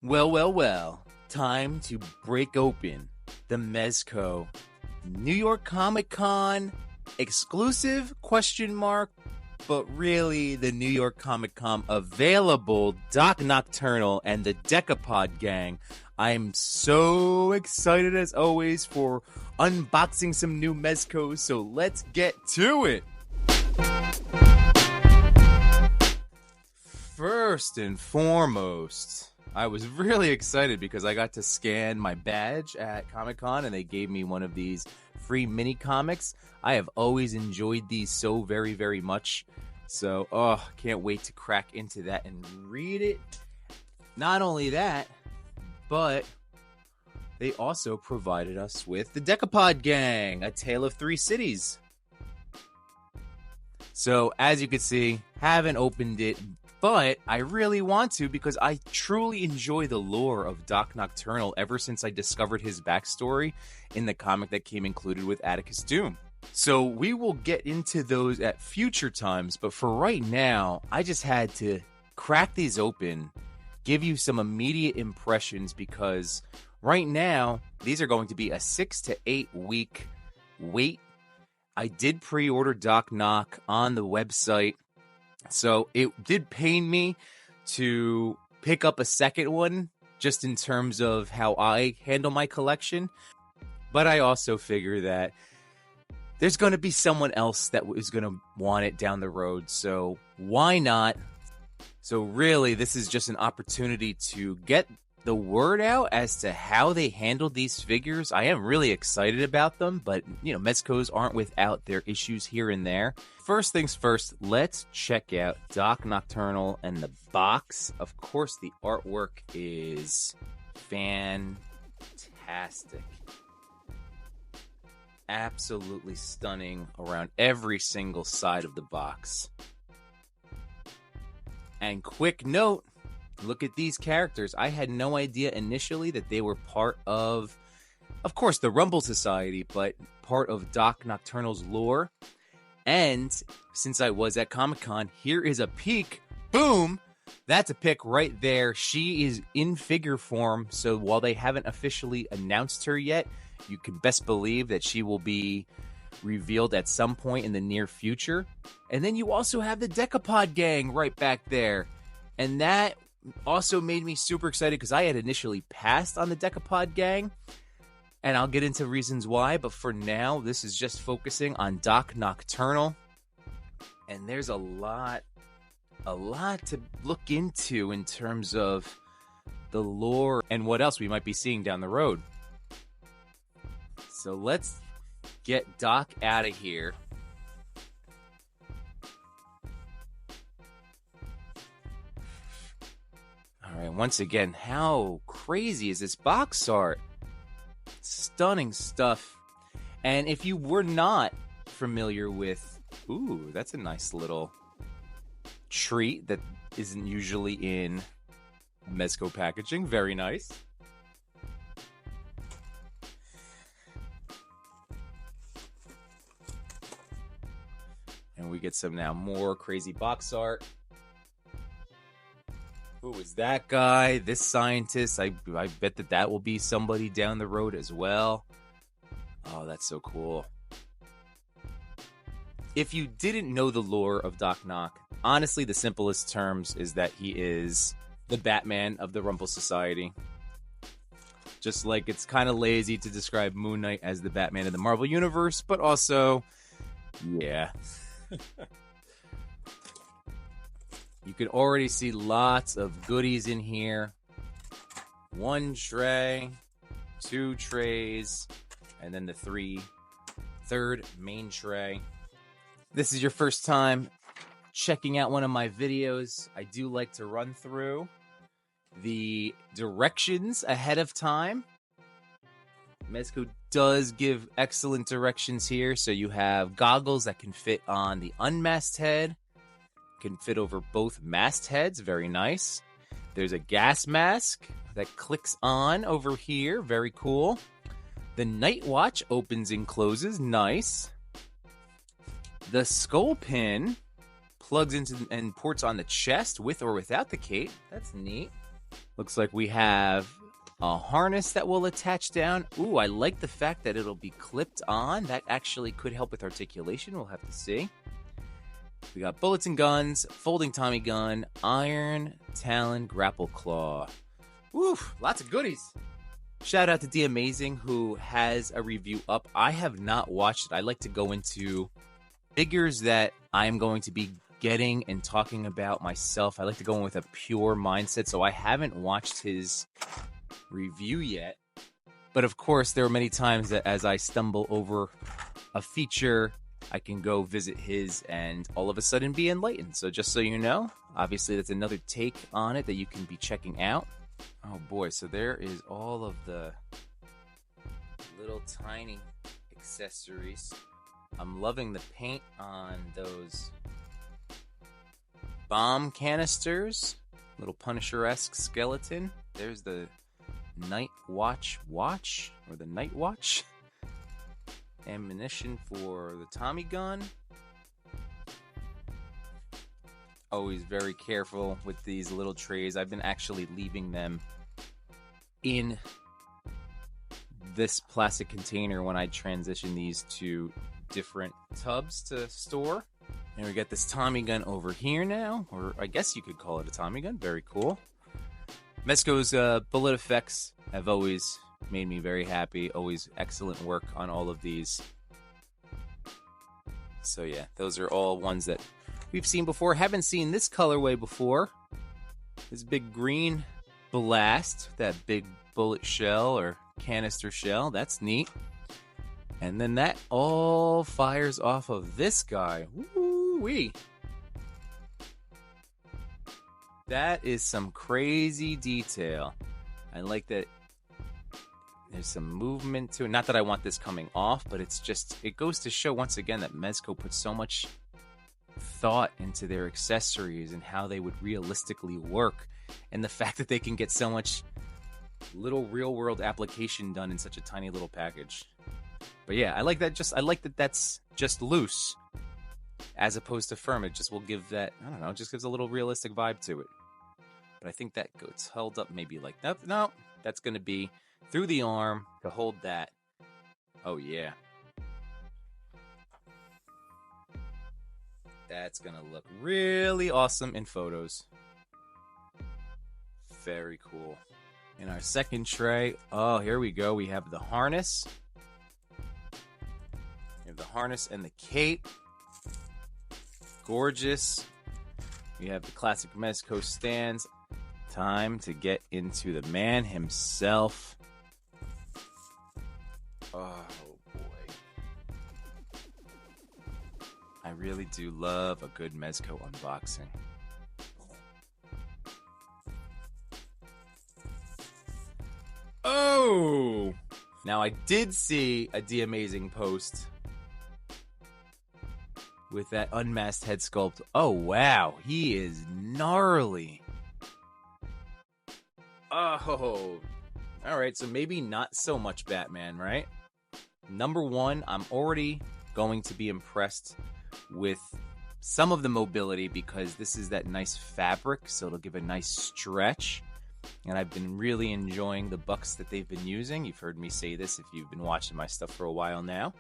Well. Time to break open the Mezco New York Comic Con exclusive ? But really the New York Comic Con available Doc Nocturnal and the Decapod Gang. I'm so excited as always for unboxing some new Mezcos, so let's get to it. First and foremost, I was really excited because I got to scan my badge at Comic-Con and they gave me one of these free mini comics. I have always enjoyed these so very, very much. So, can't wait to crack into that and read it. Not only that, but they also provided us with the Decapod Gang, A Tale of Three Cities. So, as you can see, haven't opened it, but I really want to because I truly enjoy the lore of Doc Nocturnal ever since I discovered his backstory in the comic that came included with Atticus Doom. So we will get into those at future times, but for right now, I just had to crack these open, give you some immediate impressions because right now, these are going to be a 6 to 8 week wait. I did pre-order Doc Noc on the website. So it did pain me to pick up a second one just in terms of how I handle my collection. But I also figure that there's going to be someone else that is going to want it down the road. So why not? So really, this is just an opportunity to get the word out as to how they handled these figures. I am really excited about them, but Mezcos aren't without their issues here and there. First things first, let's check out Doc Nocturnal and the box. Of course, the artwork is fantastic. Absolutely stunning around every single side of the box. And quick note, look at these characters. I had no idea initially that they were part of course, the Rumble Society, but part of Doc Nocturnal's lore. And since I was at Comic-Con, here is a peek. Boom! That's a pic right there. She is in figure form, so while they haven't officially announced her yet, you can best believe that she will be revealed at some point in the near future. And then you also have the Decapod Gang right back there. And that also made me super excited because I had initially passed on the Decapod Gang, and I'll get into reasons why, but for now, this is just focusing on Doc Nocturnal, and there's a lot to look into in terms of the lore and what else we might be seeing down the road. So let's get Doc out of here. Alright, once again, how crazy is this box art? Stunning stuff. And if you were not familiar with... Ooh, that's a nice little treat that isn't usually in Mezco packaging. Very nice. And we get some now more crazy box art. Who is that guy? This scientist? I bet that will be somebody down the road as well. Oh, that's so cool. If you didn't know the lore of Doc Noc, honestly, the simplest terms is that he is the Batman of the Rumble Society. Just like it's kind of lazy to describe Moon Knight as the Batman of the Marvel Universe, but also, yeah. You can already see lots of goodies in here. 1 tray, 2 trays, and then the third main tray. This is your first time checking out one of my videos. I do like to run through the directions ahead of time. Mezco does give excellent directions here. So you have goggles that can fit on the unmasked head. Can fit over both mastheads. Very nice. There's a gas mask that clicks on over here. Very cool. The night watch opens and closes. Nice. The skull pin plugs into and ports on the chest with or without the cape. That's neat. Looks like we have a harness that will attach down. Ooh, I like the fact that it'll be clipped on. That actually could help with articulation. We'll have to see. We got bullets and guns, folding Tommy gun, iron, talon, grapple claw. Woo, lots of goodies. Shout out to D Amazing who has a review up. I have not watched it. I like to go into figures that I'm going to be getting and talking about myself. I like to go in with a pure mindset, so I haven't watched his review yet. But of course, there are many times that as I stumble over a feature, I can go visit his and all of a sudden be enlightened. So just so you know, obviously that's another take on it that you can be checking out. Oh boy, so there is all of the little tiny accessories. I'm loving the paint on those bomb canisters. Little Punisher-esque skeleton. There's the Night Watch or the Night Watch. Ammunition for the Tommy gun. Always very careful with these little trays. I've been actually leaving them in this plastic container when I transition these to different tubs to store. And we got this Tommy gun over here now, or I guess you could call it a Tommy gun. Very cool. Mezco's bullet effects have always made me very happy. Always excellent work on all of these. So yeah, those are all ones that we've seen before. Haven't seen this colorway before. This big green blast, that big bullet shell or canister shell. That's neat. And then that all fires off of this guy. Woo-wee. That is some crazy detail. I like that there's some movement to it. Not that I want this coming off, but it's just, it goes to show once again that Mezco puts so much thought into their accessories and how they would realistically work. And the fact that they can get so much little real world application done in such a tiny little package. But yeah, I like that. I like that that's just loose as opposed to firm. It just will give that, I don't know, it just gives a little realistic vibe to it. But I think that gets held up maybe like, no, that's going to be through the arm to hold that. Oh yeah. That's going to look really awesome in photos. Very cool. In our second tray, oh, here we go. We have the harness. We have the harness and the cape. Gorgeous. We have the classic Mezco stands. Time to get into the man himself. Oh, boy. I really do love a good Mezco unboxing. Oh! Now, I did see a D Amazing post with that unmasked head sculpt. Oh, wow. He is gnarly. Oh. All right, so maybe not so much Batman, right? Number one, I'm already going to be impressed with some of the mobility because this is that nice fabric, so it'll give a nice stretch. And I've been really enjoying the bucks that they've been using. You've heard me say this if you've been watching my stuff for a while now.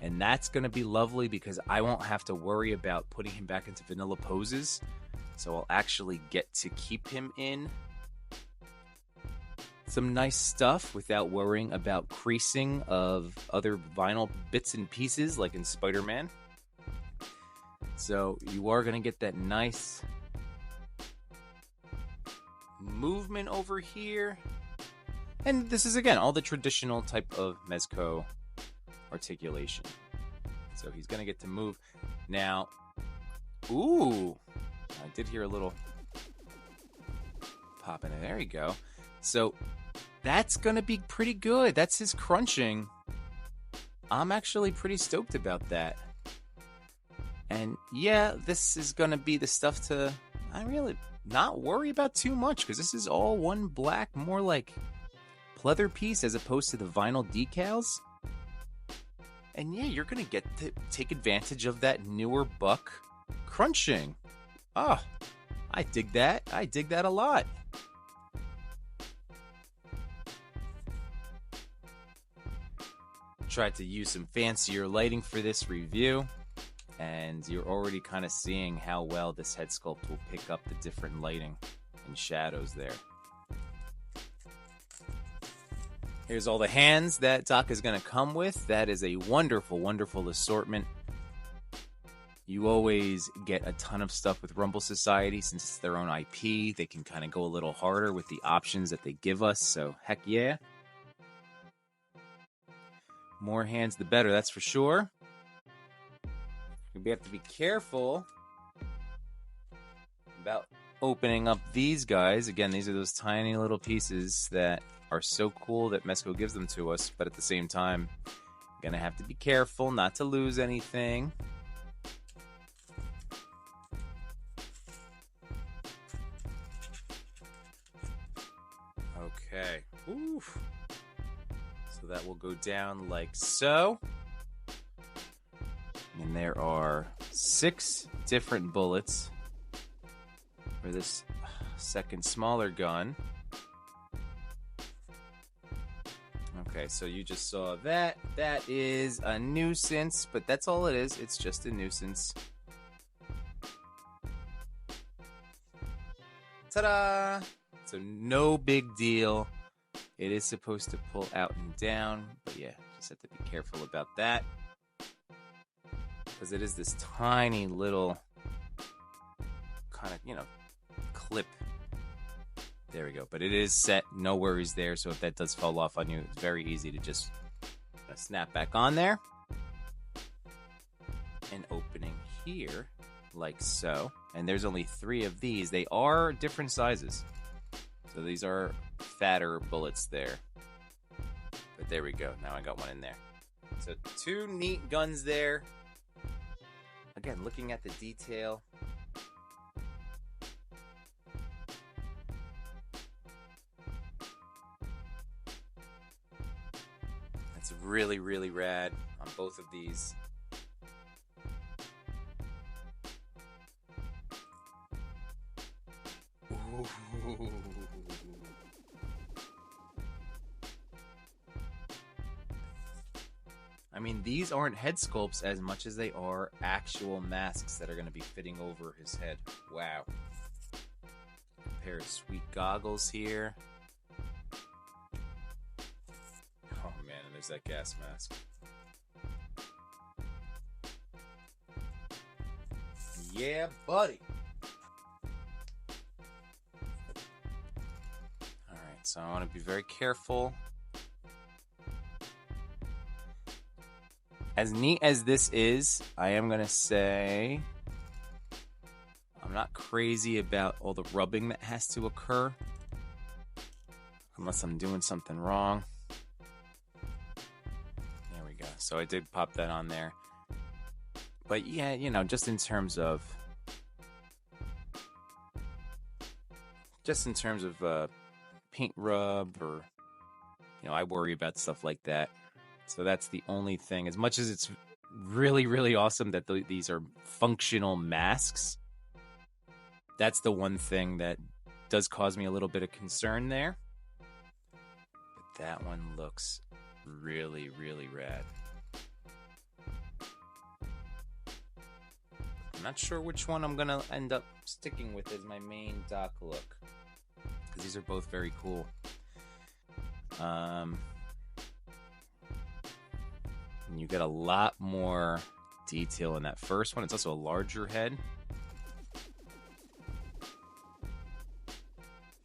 And that's going to be lovely because I won't have to worry about putting him back into vanilla poses. So I'll actually get to keep him in some nice stuff without worrying about creasing of other vinyl bits and pieces like in Spider-Man. So you are going to get that nice movement over here. And this is, again, all the traditional type of Mezco articulation. So he's going to get to move. Now, ooh, I did hear a little pop in it. There you go. So that's going to be pretty good. That's his crunching. I'm actually pretty stoked about that. And yeah, this is going to be the stuff to, I really not worry about too much because this is all one black, more like pleather piece as opposed to the vinyl decals. And yeah, you're going to get to take advantage of that newer buck crunching. Oh, I dig that. I dig that a lot. tried to use some fancier lighting for this review, and you're already kind of seeing how well this head sculpt will pick up the different lighting and shadows there. Here's all the hands that Doc is going to come with. That is a wonderful, wonderful assortment. You always get a ton of stuff with Rumble Society. Since it's their own IP, they can kind of go a little harder with the options that they give us, so heck yeah. More hands, the better, that's for sure. We have to be careful about opening up these guys. Again, these are those tiny little pieces that are so cool that Mezco gives them to us, but at the same time, gonna have to be careful not to lose anything. Okay. Oof. So that will go down like so. And there are 6 different bullets for this second smaller gun. Okay, so you just saw that. That is a nuisance, but that's all it is. It's just a nuisance. Ta-da! So no big deal. It is supposed to pull out and down, but yeah, just have to be careful about that. Because it is this tiny little kind of, clip. There we go. But it is set. No worries there. So if that does fall off on you, it's very easy to just snap back on there. And opening here, like so. And there's only 3 of these. They are different sizes. So these are fatter bullets there. But there we go. Now I got one in there. So 2 neat guns there. Again, looking at the detail. That's really, really rad on both of these. Ooh. I mean, these aren't head sculpts as much as they are actual masks that are going to be fitting over his head. Wow. A pair of sweet goggles here. Oh man, and there's that gas mask. Yeah, buddy. Alright, so I want to be very careful. As neat as this is, I am going to say I'm not crazy about all the rubbing that has to occur. Unless I'm doing something wrong. There we go. So I did pop that on there. But yeah, just in terms of paint rub or, I worry about stuff like that. So that's the only thing. As much as it's really, really awesome that these are functional masks, that's the one thing that does cause me a little bit of concern there. But that one looks really, really rad. I'm not sure which one I'm going to end up sticking with as my main Doc look, because these are both very cool. And you get a lot more detail in that first one. It's also a larger head.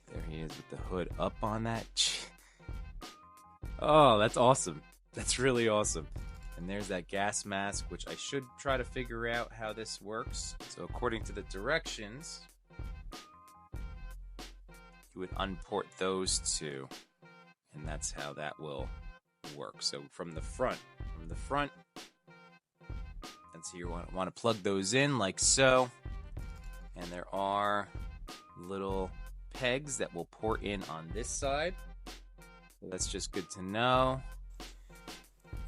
There he is with the hood up on that. Oh, that's awesome. That's really awesome. And there's that gas mask, which I should try to figure out how this works. So according to the directions, you would unport those 2. And that's how that will work. So from the front, and so you want to plug those in like so. And there are little pegs that will port in on this side. That's just good to know.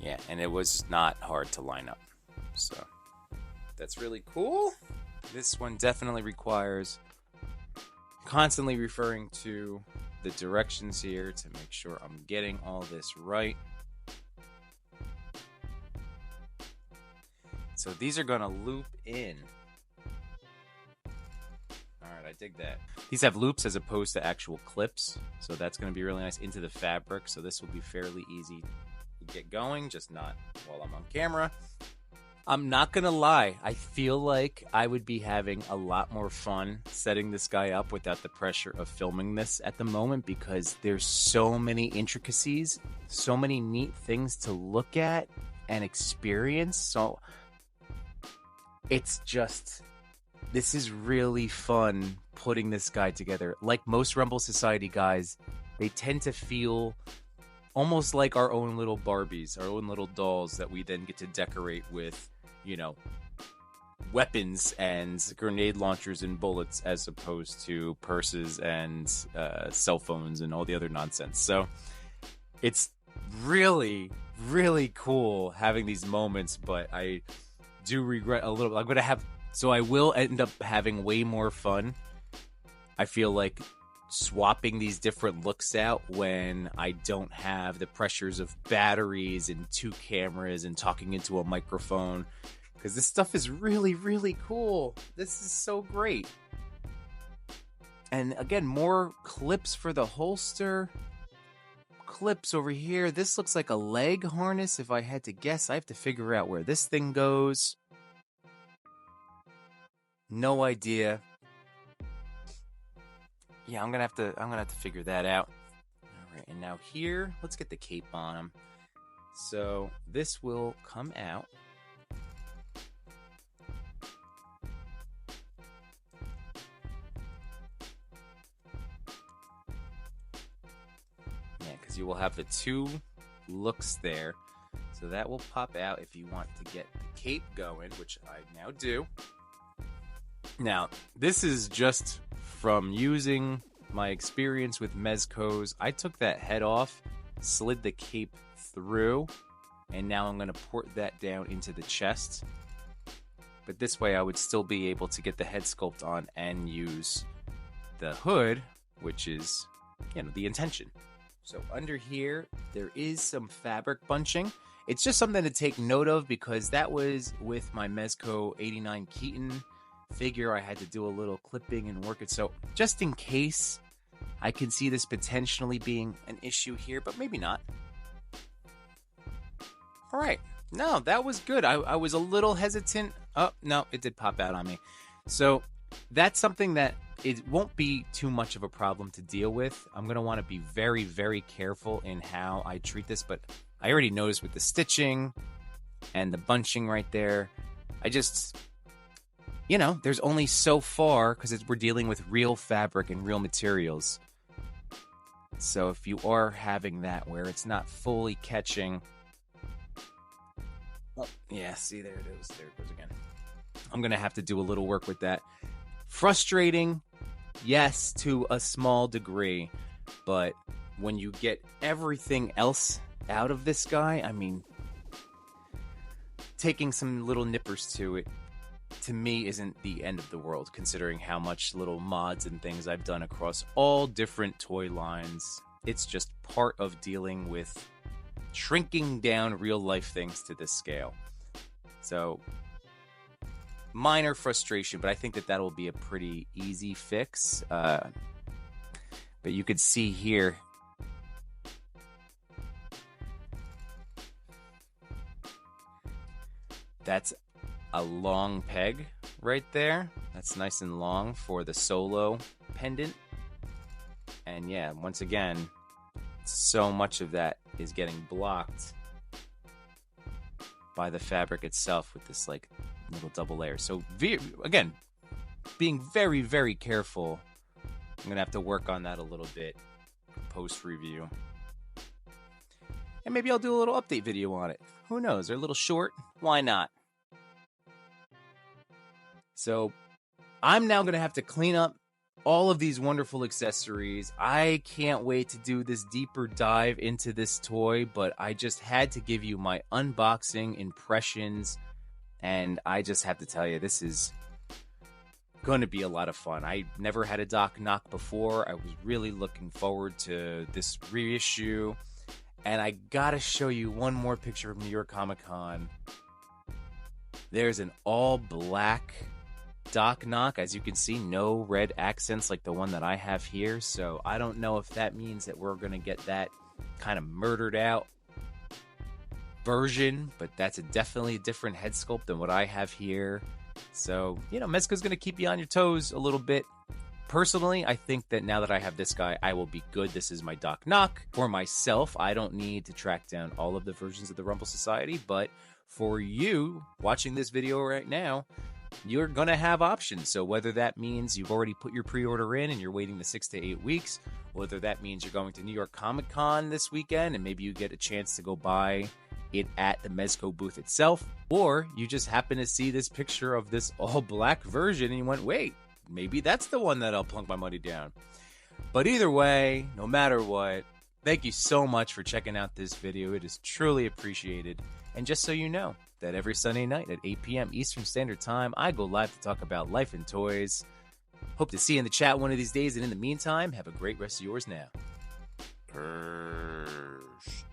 Yeah, and it was not hard to line up. So that's really cool. This one definitely requires constantly referring to the directions here to make sure I'm getting all this right. So these are going to loop in. All right, I dig that. These have loops as opposed to actual clips. So that's going to be really nice into the fabric. So this will be fairly easy to get going, just not while I'm on camera. I'm not going to lie. I feel like I would be having a lot more fun setting this guy up without the pressure of filming this at the moment, because there's so many intricacies, so many neat things to look at and experience. So it's just, this is really fun putting this guy together. Like most Rumble Society guys, they tend to feel almost like our own little Barbies, our own little dolls that we then get to decorate with, you know, weapons and grenade launchers and bullets, as opposed to purses and cell phones and all the other nonsense. So it's really, really cool having these moments, but I do regret a little. I will end up having way more fun. I feel like swapping these different looks out when I don't have the pressures of batteries and 2 cameras and talking into a microphone, because this stuff is really, really cool. This is so great. And again, more clips for the holster. Clips over here. This looks like a leg harness. If I had to guess, I have to figure out where this thing goes. No idea. Yeah, I'm gonna have to figure that out. All right, and now here, let's get the cape on him. So this will come out. Yeah, because you will have the 2 looks there. So that will pop out if you want to get the cape going, which I now do. Now, this is just from using my experience with Mezcos. I took that head off, slid the cape through, and now I'm going to port that down into the chest. But this way I would still be able to get the head sculpt on and use the hood, which is, you know, the intention. So under here, there is some fabric bunching. It's just something to take note of, because that was with my Mezco 89 Keaton figure. I had to do a little clipping and work it. So just in case, I can see this potentially being an issue here, but maybe not. All right. No, that was good. I was a little hesitant. Oh, no, it did pop out on me. So that's something that it won't be too much of a problem to deal with. I'm going to want to be very, very careful in how I treat this, but I already noticed with the stitching and the bunching right there, I just, you know, there's only so far, because we're dealing with real fabric and real materials. So if you are having that where it's not fully catching, oh, yeah, see, there it is. There it goes again. I'm going to have to do a little work with that. Frustrating, yes, to a small degree, but when you get everything else out of this guy, I mean, taking some little nippers to it, to me, isn't the end of the world, considering how much little mods and things I've done across all different toy lines. It's just part of dealing with shrinking down real life things to this scale. So, minor frustration, but I think that will be a pretty easy fix. But you could see here, that's a long peg right there. That's nice and long for the solo pendant. And yeah, once again, so much of that is getting blocked by the fabric itself with this like little double layer. So again, being very, very careful. I'm gonna have to work on that a little bit post review, and maybe I'll do a little update video on it. Who knows? They're a little short. Why not? So I'm now gonna have to clean up all of these wonderful accessories. I can't wait to do this deeper dive into this toy, but I just had to give you my unboxing impressions, and I just have to tell you, this is going to be a lot of fun. I never had a Doc Noc before. I was really looking forward to this reissue, and I gotta show you one more picture of New York Comic Con. There's an all-black Doc Noc. As you can see, no red accents like the one that I have here. So I don't know if that means that we're going to get that kind of murdered out version, but that's definitely a different head sculpt than what I have here. So, Mezco's going to keep you on your toes a little bit. Personally, I think that now that I have this guy, I will be good. This is my Doc Noc. For myself, I don't need to track down all of the versions of the Rumble Society, but for you watching this video right now, you're going to have options. So whether that means you've already put your pre-order in and you're waiting the 6 to 8 weeks, whether that means you're going to New York Comic Con this weekend and maybe you get a chance to go buy it at the Mezco booth itself, or you just happen to see this picture of this all-black version and you went, wait, maybe that's the one that I'll plunk my money down. But either way, no matter what, thank you so much for checking out this video. It is truly appreciated. And just so you know, that every Sunday night at 8 p.m. Eastern Standard Time, I go live to talk about life and toys. Hope to see you in the chat one of these days, and in the meantime, have a great rest of yours now. Peace.